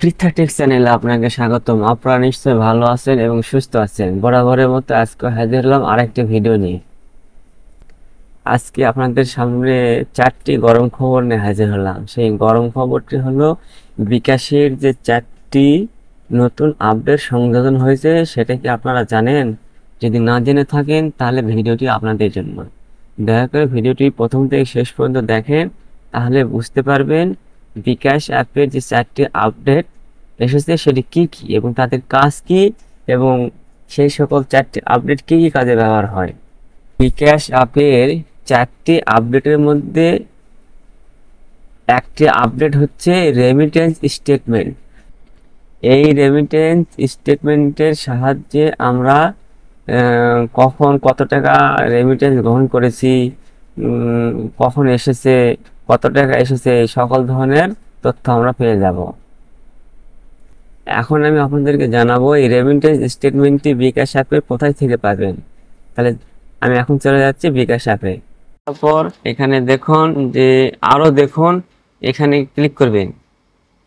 Pritha take চ্যানেলে আপনাকে স্বাগতম। আপনারা নিশ্চয়ই ভালো আছেন এবং সুস্থ আছেন। বরাবরের মতো আজকে হাজির হলাম আরেকটি ভিডিও নিয়ে। আজকে আপনাদের সামনে 4টি গরম খবর নিয়ে হাজির হলাম। সেই গরম খবরটি হলো বিকাশের যে 4টি নতুন আপডেট সংযোজন হয়েছে, সেটা কি আপনারা জানেন? যদি না জেনে থাকেন তাহলে ভিডিওটি আপনাদের জন্য। দয়া করে ভিডিওটি প্রথম থেকে শেষ পর্যন্ত দেখেন, তাহলে বুঝতে পারবেন বিকাশ অ্যাপের যে 4টি আপডেট এসেছে সেটি কি কি এবং তাদের কাজ কি, এবং সেই সকল 4টি আপডেট কি কি কাজে ব্যবহার হয়। বিকাশ অ্যাপের 4টি আপডেটের মধ্যে একটি আপডেট হচ্ছে রেমিটেন্স স্টেটমেন্ট। এই রেমিটেন্স স্টেটমেন্টের সাহায্যে আমরা কখন কত টাকা রেমিটেন্স গ্রহণ করেছি, কখন এসেছে, কত টাকা এসেছে, এই সকল ধরনের তথ্য আমরা পেয়ে যাব। এখন আমি আপনাদেরকে জানাবো এই রেমিটেন্স স্টেটমেন্টটি বিকাশ অ্যাপে কোথায় থেকে পাবেন। তাহলে আমি এখন চলে যাচ্ছি বিকাশ অ্যাপে। তারপর এখানে দেখুন যে আরও দেখুন, এখানে ক্লিক করবেন।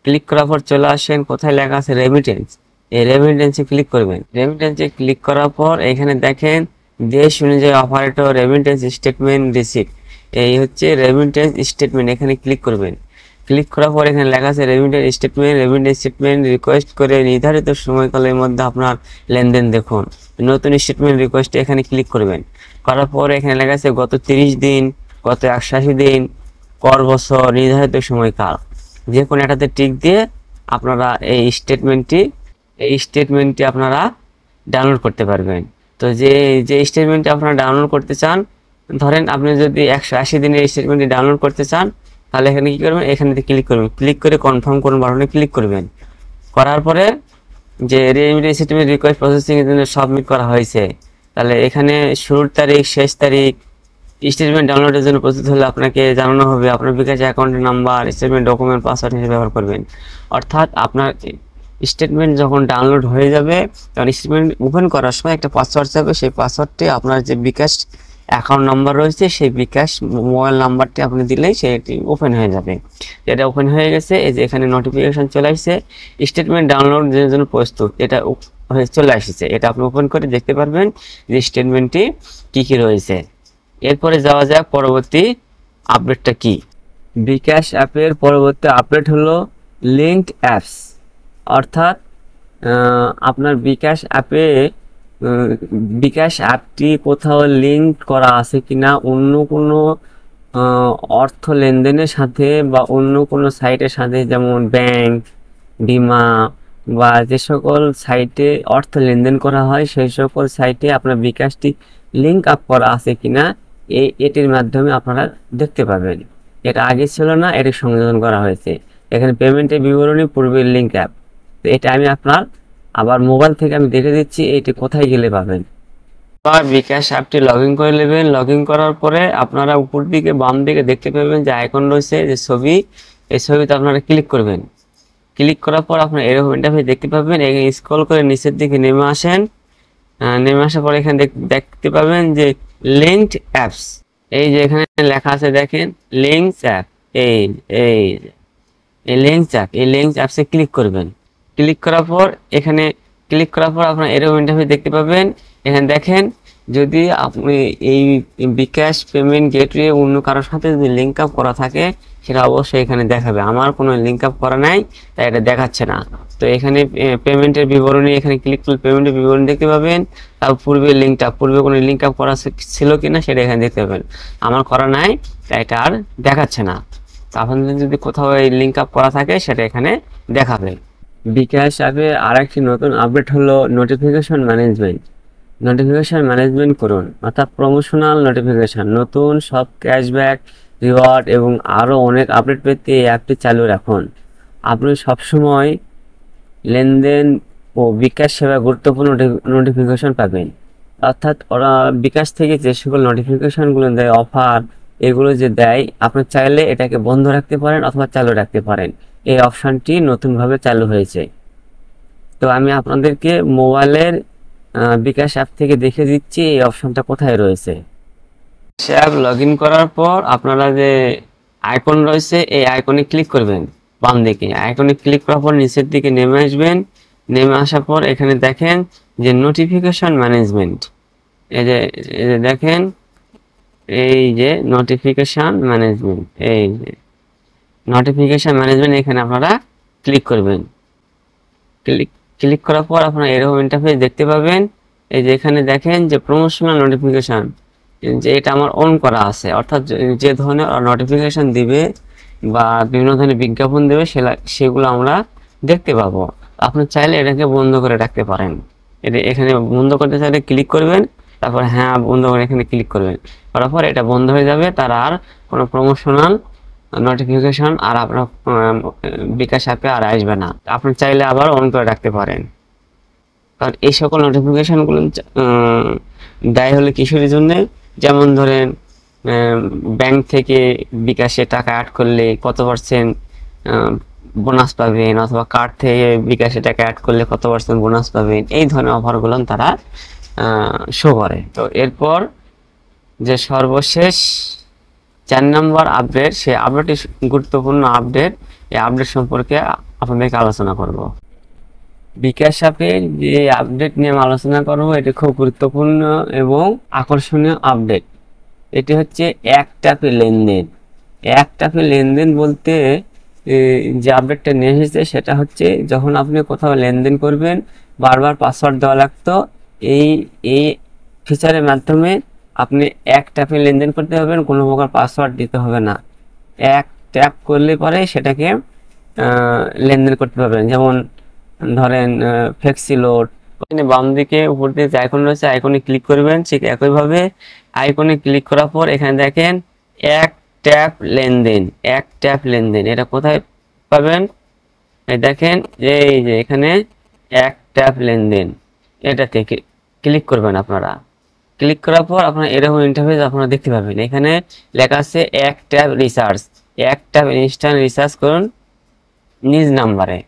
ক্লিক করার পর চলে আসেন কোথায় লেখা আছে রেমিটেন্স। এই রেমিটেন্সে ক্লিক করবেন। রেমিটেন্সে ক্লিক করার পর এখানে দেখেন দেশ অনুযায়ী অপারেটর রেমিটেন্স স্টেটমেন্ট রিসিপ্ট। এই হচ্ছে রেমিটেন্স স্টেটমেন্ট। এখানে ক্লিক করবেন। ক্লিক করার পর এখানে লেখা আছে রেমিটেন্স স্টেটমেন্ট রিকোয়েস্ট করে নির্ধারিত সময়কালের মধ্যে আপনার লেনদেন দেখুন। নতুন স্টেটমেন্ট রিকোয়েস্টে এখানে ক্লিক করবেন। করার পর এখানে লেখা আছে গত 30 দিন, গত 180 দিন, পর বছর, নির্ধারিত সময়কাল। যে কোনো একটাতে টিক দিয়ে আপনারা এই স্টেটমেন্টটি আপনারা ডাউনলোড করতে পারবেন। তো যে স্টেটমেন্টটি আপনারা ডাউনলোড করতে চান, ধরেন আপনি যদি 180 দিনের স্টেটমেন্টটি ডাউনলোড করতে চান, তাহলে এখানে কি করবেন, এখানে ক্লিক করবেন। ক্লিক করে কনফার্ম করুন বাটনে ক্লিক করবেন। করার পরে যে রেমিটেন্স স্টেটমেন্ট রিকোয়েস্ট প্রসেসিং এর জন্য সাবমিট করা হয়েছে, তাহলে এখানে শুরুর তারিখ, শেষ তারিখ, স্টেটমেন্ট ডাউনলোডের জন্য প্রস্তুত হলে আপনাকে জানানো হবে। আপনার বিকাশ অ্যাকাউন্টের নাম্বার, স্টেটমেন্ট ডকুমেন্ট, পাসওয়ার্ড হিসেবে ব্যবহার করবেন। অর্থাৎ আপনার স্টেটমেন্ট যখন ডাউনলোড হয়ে যাবে, তখন স্টেটমেন্ট ওপেন করার সময় একটা পাসওয়ার্ড যাবে। সেই পাসওয়ার্ডটি আপনার যে বিকাশ অ্যাকাউন্ট নাম্বার রয়েছে, সেই বিকাশ মোবাইল নাম্বারটি আপনি দিলেই সেটি ওপেন হয়ে যাবে। এটা ওপেন হয়ে গেছে। এই যে এখানে নোটিফিকেশন চলে আসছে স্টেটমেন্ট ডাউনলোডের জন্য প্রস্তুত, এটা চলে আসছে। এটা আপনি ওপেন করে দেখতে পারবেন যে স্টেটমেন্টটি কি কি রয়েছে। এরপরে যাওয়া যাক পরবর্তী আপডেটটা কি। বিকাশ অ্যাপের পরবর্তী আপডেট হলো লিঙ্কড অ্যাপস। অর্থাৎ আপনার বিকাশ অ্যাপটি কোথাও লিঙ্ক করা আছে কিনা অন্য কোনো অর্থ লেনদেনের সাথে বা অন্য কোনো সাইটের সাথে, যেমন ব্যাংক, বিমা বা যে সকল সাইটে অর্থ লেনদেন করা হয়, সেই সকল সাইটে আপনার বিকাশটি লিঙ্ক আপ করা আছে কিনা এটির মাধ্যমে আপনারা দেখতে পাবেন। এটা আগে ছিল না, এটি সংযোজন করা হয়েছে। এখানে পেমেন্টের বিবরণী, পূর্বের লিঙ্ক অ্যাপ। তো এটা আমি আপনার আবার মোবাইল থেকে আমি দেখে দিচ্ছি এটি কোথায় গেলে পাবেন। আবার বিকাশ অ্যাপটি লগ ইন করে নেবেন। লগ ইন করার পরে আপনারা উপর দিকে বাম দিকে দেখতে পাবেন যে আইকন রয়েছে, যে ছবি, এই ছবিতে আপনারা ক্লিক করবেন। ক্লিক করার পর আপনার এরকম ইন্টারফেস দেখতে পাবেন। এখানে স্ক্রল করে নিচের দিকে নেমে আসেন। নেমে আসার পর এখানে দেখতে পাবেন যে লিঙ্কড অ্যাপস। এই যে এখানে লেখা আছে দেখেন লিঙ্কস অ্যাপ। এই লিঙ্কস অ্যাপ, এই লিঙ্কস অ্যাপসে ক্লিক করবেন। ক্লিক করার পর আপনার এরকম ইন্টারফেস দেখতে পাবেন। এখানে দেখেন যদি আপনি এই বিকাশ পেমেন্ট গেটওয়ে অন্য কারোর সাথে যদি লিঙ্ক আপ করা থাকে, সেটা অবশ্যই এখানে দেখাবে। আমার কোনো লিঙ্ক আপ করা নাই, তাই এটা দেখাচ্ছে না। তো এখানে পেমেন্টের বিবরণী, এখানে ক্লিক করলে পেমেন্টের বিবরণী দেখতে পাবেন। তার পূর্বে কোনো লিঙ্ক আপ করা ছিল কিনা সেটা এখানে দেখতে পাবেন। আমার করা নাই, তাই এটা আর দেখাচ্ছে না। তো আপনাদের যদি কোথাও এই লিঙ্ক আপ করা থাকে, সেটা এখানে দেখাবে। বিকাশ অ্যাপে আরেকটি নতুন আপডেট হলো নোটিফিকেশন ম্যানেজমেন্ট করুন। অর্থাৎ প্রমোশনাল নোটিফিকেশন, নতুন সব ক্যাশব্যাক, রিওয়ার্ড এবং আরও অনেক আপডেট পেতে এই অ্যাপটি চালু রাখুন। আপনি সবসময় লেনদেন ও বিকাশ সেবা গুরুত্বপূর্ণ নোটিফিকেশন পাবেন। অর্থাৎ ওরা বিকাশ থেকে যে সকল নোটিফিকেশনগুলো দেয়, অফার, এগুলো যে দেয়, আপনি চাইলে এটাকে বন্ধ রাখতে পারেন অথবা চালু রাখতে পারেন। এই অপশানটি নতুনভাবে চালু হয়েছে। তো আমি আপনাদেরকে মোবাইলের বিকাশ অ্যাপ থেকে দেখে দিচ্ছি এই অপশনটা কোথায় রয়েছে। অ্যাপ লগ ইন করার পর আপনারা যে আইকন রয়েছে, এই আইকনে ক্লিক করবেন। বাম দিকে আইকনে ক্লিক করার পর নিচের দিকে নেমে আসবেন। নেমে আসার পর এখানে দেখেন যে নোটিফিকেশন ম্যানেজমেন্ট, এই যে দেখেন এই যে নোটিফিকেশন ম্যানেজমেন্ট, এই যে নোটিফিকেশন ম্যানেজমেন্ট, এখানে আপনারা ক্লিক করবেন। ক্লিক করার পর আপনারা এরকম ইন্টারফেস দেখতে পাবেন। এই যে এখানে দেখেন যে প্রমোশনাল নোটিফিকেশন, যে এটা আমার অন করা আছে, অর্থাৎ যে ধরনের নোটিফিকেশন দিবে বা বিভিন্ন ধরনের বিজ্ঞাপন দেবে সেগুলো আমরা দেখতে পাবো। আপনি চাইলে এটাকে বন্ধ করে রাখতে পারেন। এটা এখানে বন্ধ করতে চাইলে ক্লিক করবেন, তারপর হ্যাঁ বন্ধ করে এখানে ক্লিক করবেন, করার পর এটা বন্ধ হয়ে যাবে। তার আর কোনো প্রমোশনাল নোটিফিকেশন আর আপনার বিকাশ অ্যাপে আর আসবে না। আপনি চাইলে আবার অন করে রাখতে পারেন। কারণ এই সকল নোটিফিকেশনগুলো দেয় হলে কিসের জন্য, যেমন ধরেন ব্যাংক থেকে বিকাশে টাকা অ্যাড করলে কত পার্সেন্ট বোনাস পাবেন, অথবা কার্ড থেকে বিকাশে টাকা অ্যাড করলে কত পার্সেন্ট বোনাস পাবেন, এই ধরনের অফারগুলো তারা শো করে। তো এরপর যে সর্বশেষ 4 নম্বর আপডেট, সেই আপডেটটি গুরুত্বপূর্ণ আপডেট। এই আপডেট সম্পর্কে আপনাদেরকে আলোচনা করব। বিকাশ অ্যাপের যে আপডেট নিয়ে আমি আলোচনা করব, এটি খুব গুরুত্বপূর্ণ এবং আকর্ষণীয় আপডেট। এটি হচ্ছে এক ট্যাপে লেনদেন। এক ট্যাপে লেনদেন বলতে যে আপডেটটা নিয়ে এসেছে সেটা হচ্ছে, যখন আপনি কোথাও লেনদেন করবেন বারবার পাসওয়ার্ড দেওয়া লাগতো, এই এই ফিচারের মাধ্যমে আপনি এক ট্যাপে লেনদেন করতে পারবেন, কোনো প্রকার পাসওয়ার্ড দিতে হবে না। এক ট্যাপ করলে পরে সেটাকে লেনদেন করতে পারবেন। যেমন ধরেন ফ্লেক্সিলোড, বাম দিকে উপর দিকে যে আইকন রয়েছে আইকনে ক্লিক করবেন। ঠিক একইভাবে আইকনে ক্লিক করার পর এখানে দেখেন এক ট্যাপ লেনদেন, এক ট্যাপ লেনদেন, এটা কোথায় পাবেন? এই দেখেন এই যে এখানে এক ট্যাপ লেনদেন, এটাতে ক্লিক করবেন। আপনারা ক্লিক করার পর আপনারা এরকম ইন্টারফেস আপনারা দেখতে পাবেন। এখানে লেখা আছে এক ট্যাপ রিচার্জ, এক ট্যাপ ইনস্ট্যান্ট রিচার্জ করুন নিজ নাম্বারে।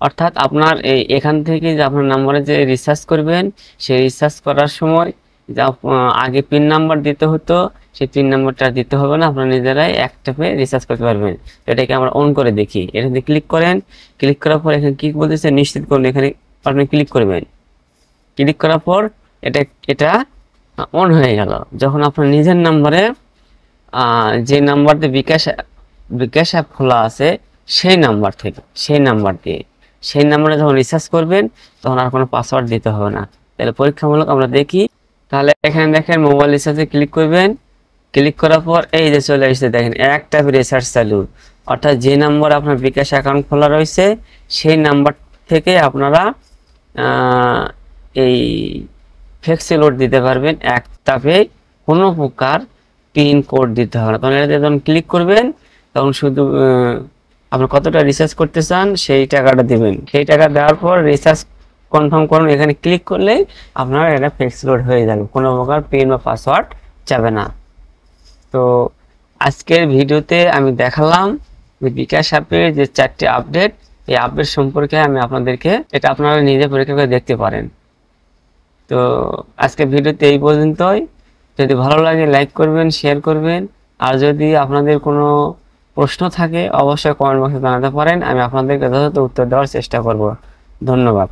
অর্থাৎ আপনার এখান থেকে যে আপনার নাম্বারে যে রিচার্জ করবেন, সেই রিচার্জ করার সময় যা আগে পিন নাম্বার দিতে হতো, সেই পিন নাম্বারটা দিতে হবে না, আপনারা নিজেরাই এক ট্যাপে রিচার্জ করতে পারবেন। এটাকে আমরা অন করে দেখি। এখানে ক্লিক করেন। ক্লিক করার পর এখানে কি বলতেছে নিশ্চিত করুন, এখানে আপনি ক্লিক করবেন। ক্লিক করার পর এটা অন হয়ে গেল। যখন আপনার নিজের নাম্বারে যে নাম্বার দিয়ে বিকাশ অ্যাপ খোলা আছে সেই নাম্বার থেকে, সেই নাম্বারে যখন রিচার্জ করবেন তখন আর কোনো পাসওয়ার্ড দিতে হবে না। তাহলে পরীক্ষামূলক আমরা দেখি। তাহলে এখানে দেখেন মোবাইল রিচার্জে ক্লিক করবেন। ক্লিক করার পর এই যে চলে আসছে দেখেন এক ট্যাপ রিচার্জ চালু। অর্থাৎ যে নাম্বার আপনার বিকাশ অ্যাকাউন্ট খোলা রয়েছে সেই নাম্বার থেকে আপনারা এই ফ্লেক্সিলোড দিতে পারবেন এক ট্যাপে, কোনো প্রকার পিন কোড দিতে হবে না। তখন এটা যখন ক্লিক করবেন তখন শুধু আপনি কতটা রিচার্জ করতে চান সেই টাকাটা দিবেন। সেই টাকা দেওয়ার পর রিচার্জ কনফার্ম করুন। এখানে ক্লিক করলে আপনার এটা ফ্লেক্সিলোড হয়ে যাবে, কোনো প্রকার পিন বা পাসওয়ার্ড যাবে না। তো আজকের ভিডিওতে আমি দেখালাম যে বিকাশ অ্যাপের যে 4টি আপডেট, এই আপডেট সম্পর্কে আমি আপনাদেরকে, এটা আপনারা নিজে পরীক্ষা করে দেখতে পারেন। তো আজকের ভিডিওতে এই পর্যন্তই। যদি ভালো লাগে লাইক করবেন, শেয়ার করবেন, আর যদি আপনাদের কোনো প্রশ্ন থাকে অবশ্যই কমেন্ট বক্সে জানাতে পারেন। আমি আপনাদেরকে যথাযথ উত্তর দেওয়ার চেষ্টা করব। ধন্যবাদ।